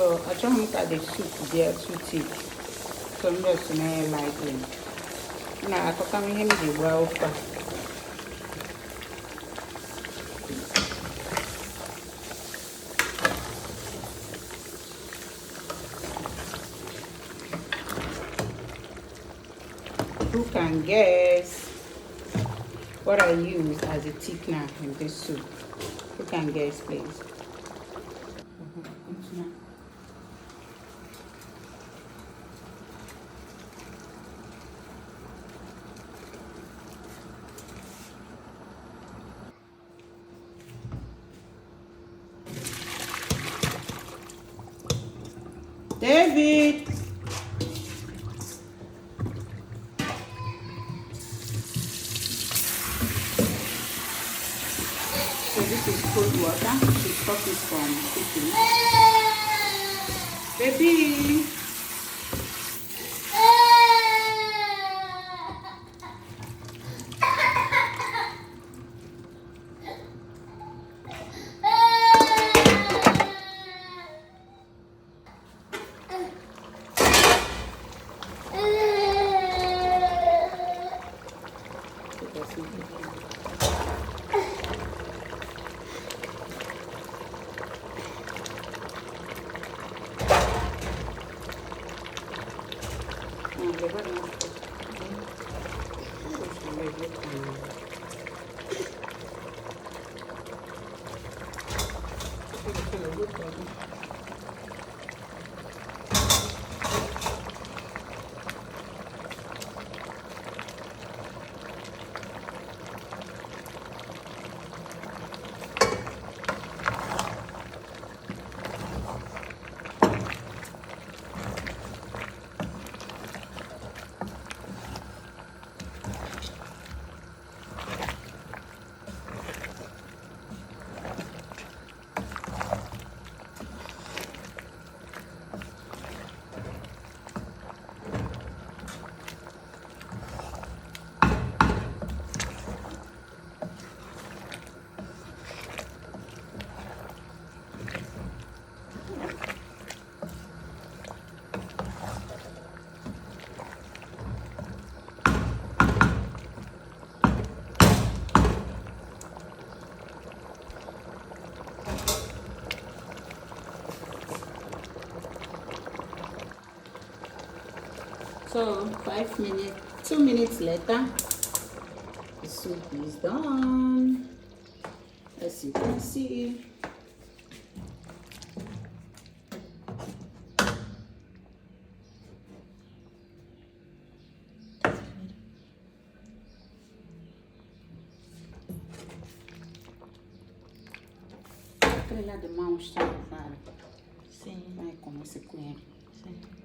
So I try to make the soup there too thick. So I'm just smell lightly. Now I come in here the well fast. Who can guess what I use as a thickener in this soup? Who can guess, please? David! So this is cold water to stop it from cooking. Baby! So 5 minutes, 2 minutes later, the soup is done. As you can see. Aquele lá de mão está, cara. Sim. Vai comer esse coelho. Sim.